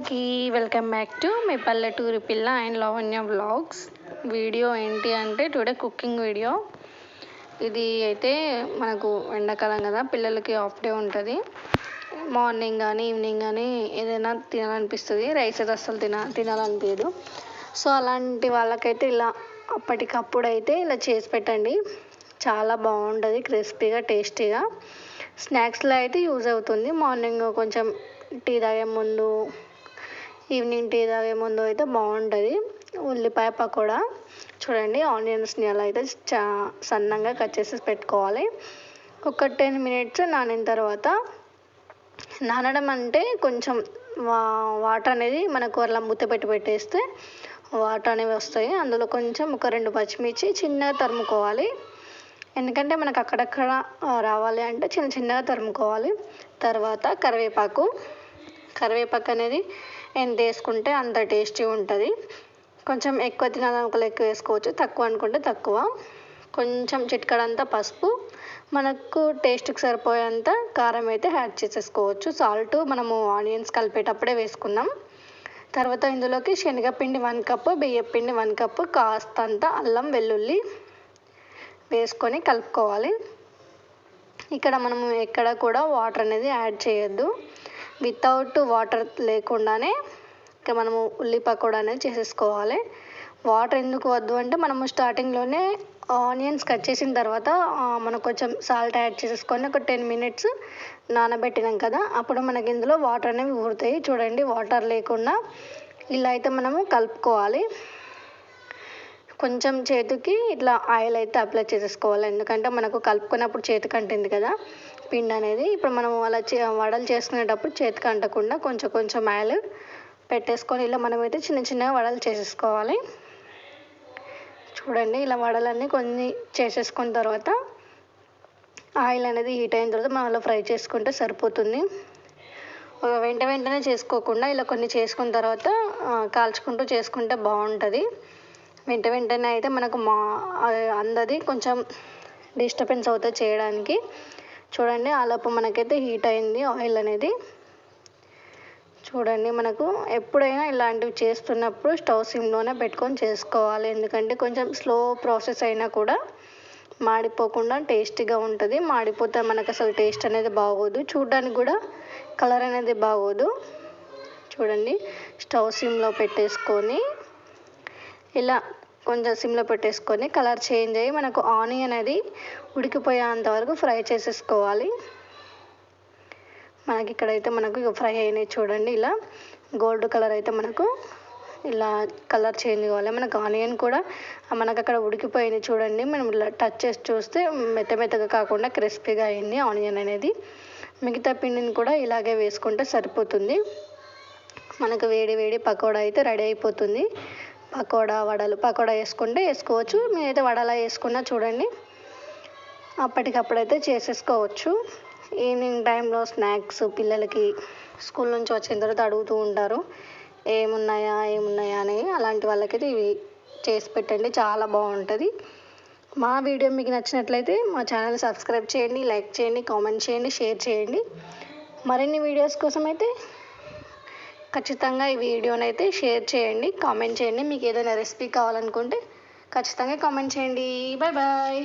అందరికీ welcome back to me పల్లెటూరి పిల్ల అండ్ లావణ్య వ్లాగ్స్. వీడియో ఏంటి అంటే టుడే కుకింగ్ వీడియో. ఇది అయితే మనకు ఎండాకాలం కదా, పిల్లలకి హాఫ్ డే ఉంటుంది. మార్నింగ్ కానీ ఈవినింగ్ కానీ ఏదైనా తినాలనిపిస్తుంది, రైస్ అయితే అస్సలు తినాలనిపించదు. సో అలాంటి వాళ్ళకైతే ఇలా అప్పటికప్పుడు అయితే ఇలా చేసి పెట్టండి, చాలా బాగుంటుంది, క్రిస్పీగా టేస్టీగా. స్నాక్స్లో అయితే యూజ్ అవుతుంది. మార్నింగ్ కొంచెం టీ తాగే ముందు, ఈవినింగ్ టీ తాగే ముందు అయితే బాగుంటుంది. ఉల్లిపాయ పకోడా చూడండి, ఆనియన్స్ని అలా అయితే సన్నంగా కట్ చేసి పెట్టుకోవాలి. ఒక 10 minutes నానిన తర్వాత, నానడం అంటే కొంచెం వాటర్ అనేది మనకు అలా మూత పెట్టేస్తే వాటర్ అనేవి వస్తాయి. అందులో కొంచెం ఒక 2 పచ్చిమిర్చి చిన్నగా తరుముకోవాలి, ఎందుకంటే మనకు అక్కడక్కడ రావాలి అంటే చిన్నగా తరుముకోవాలి. తర్వాత కరివేపాకు అనేది ఎంత వేసుకుంటే అంత టేస్టీ ఉంటుంది. కొంచెం ఎక్కువ తినాలనుకో ఎక్కువ వేసుకోవచ్చు, తక్కువ అనుకుంటే తక్కువ. కొంచెం చిటికెడంతా పసుపు, మనకు టేస్ట్కి సరిపోయేంత కారం అయితే యాడ్ చేసేసుకోవచ్చు. సాల్ట్ మనము ఆనియన్స్ కలిపేటప్పుడే వేసుకుందాం. తర్వాత ఇందులోకి శనగపిండి 1 కప్పు, బియ్యపిండి 1 కప్పు, కాస్తంత అల్లం వెల్లుల్లి వేసుకొని కలుపుకోవాలి. ఇక్కడ మనము ఎక్కడ కూడా వాటర్ అనేది యాడ్ చేయొద్దు. వితౌట్ వాటర్ లేకుండానే ఇక మనము ఉల్లి పకోడా అనేది చేసేసుకోవాలి. వాటర్ ఎందుకు వద్దు అంటే, మనము స్టార్టింగ్లోనే ఆనియన్స్ కట్ చేసిన తర్వాత మనకు కొంచెం సాల్ట్ యాడ్ చేసేసుకొని ఒక 10 minutes నానబెట్టినాం కదా, అప్పుడు మనకి ఇందులో వాటర్ అనేవి ఊరుతాయి. చూడండి, వాటర్ లేకుండా ఇలా అయితే మనము కలుపుకోవాలి. కొంచెం చేతికి ఇట్లా ఆయిల్ అయితే అప్లై చేసేసుకోవాలి, ఎందుకంటే మనకు కలుపుకున్నప్పుడు చేతికి అంటింది కదా పిండి అనేది. ఇప్పుడు మనం అలా వడలు చేసుకునేటప్పుడు చేతికి అంటకుండా కొంచెం ఆయిల్ పెట్టేసుకొని ఇలా మనమైతే చిన్నగా వడలు చేసేసుకోవాలి. చూడండి, ఇలా వడలన్నీ కొన్ని చేసేసుకున్న తర్వాత ఆయిల్ అనేది హీట్ అయిన తర్వాత మనం అలా ఫ్రై చేసుకుంటే సరిపోతుంది. వెంటనే చేసుకోకుండా ఇలా కొన్ని చేసుకున్న తర్వాత కాల్చుకుంటూ చేసుకుంటే బాగుంటుంది. వెంటనే అయితే మనకు అందది కొంచెం డిస్టర్బెన్స్ అవుతుంది చేయడానికి. చూడండి, ఆలోపు మనకైతే హీట్ అయింది ఆయిల్ అనేది. చూడండి, మనకు ఎప్పుడైనా ఇలాంటివి చేస్తున్నప్పుడు స్టవ్ సిమ్లోనే పెట్టుకొని చేసుకోవాలి, ఎందుకంటే కొంచెం స్లో ప్రాసెస్ అయినా కూడా మాడిపోకుండా టేస్టీగా ఉంటుంది. మాడిపోతే మనకు అసలు టేస్ట్ అనేది బాగోదు, చూడడానికి కూడా కలర్ అనేది బాగోదు. చూడండి, స్టవ్ సిమ్లో పెట్టేసుకొని ఇలా కొంచెం సిమ్లో పెట్టేసుకొని కలర్ చేంజ్ అయ్యి మనకు ఆనియన్ అనేది ఉడికిపోయేంత వరకు ఫ్రై చేసేసుకోవాలి. మనకి ఇక్కడైతే మనకు ఫ్రై అయినాయి చూడండి, ఇలా గోల్డ్ కలర్ అయితే మనకు ఇలా కలర్ చేంజ్ కావాలి. మనకు ఆనియన్ కూడా మనకు అక్కడ ఉడికిపోయింది చూడండి. మనం ఇలా టచ్ చేసి చూస్తే మెత్తగా కాకుండా క్రిస్పీగా అయింది ఆనియన్ అనేది. మిగతా పిండిని కూడా ఇలాగే వేసుకుంటే సరిపోతుంది. మనకు వేడి పకోడా అయితే రెడీ అయిపోతుంది. పకోడా వేసుకుంటే వేసుకోవచ్చు, మీరైతే వడలా వేసుకున్నా చూడండి, అప్పటికప్పుడైతే చేసేసుకోవచ్చు. ఈవినింగ్ టైంలో స్నాక్స్ పిల్లలకి స్కూల్ నుంచి వచ్చిన తర్వాత అడుగుతూ ఉంటారు, ఏమున్నాయా అని. అలాంటి వాళ్ళకైతే ఇవి చేసి పెట్టండి, చాలా బాగుంటుంది. మా వీడియో మీకు నచ్చినట్లయితే మా ఛానల్ సబ్స్క్రైబ్ చేయండి, లైక్ చేయండి, కామెంట్ చేయండి, షేర్ చేయండి. మరిన్ని వీడియోస్ కోసం అయితే ఖచ్చితంగా ఈ వీడియోని అయితే షేర్ చేయండి, కామెంట్ చేయండి. మీకు ఏదైనా రెసిపీ కావాలనుకుంటే ఖచ్చితంగా కామెంట్ చేయండి. బాయ్.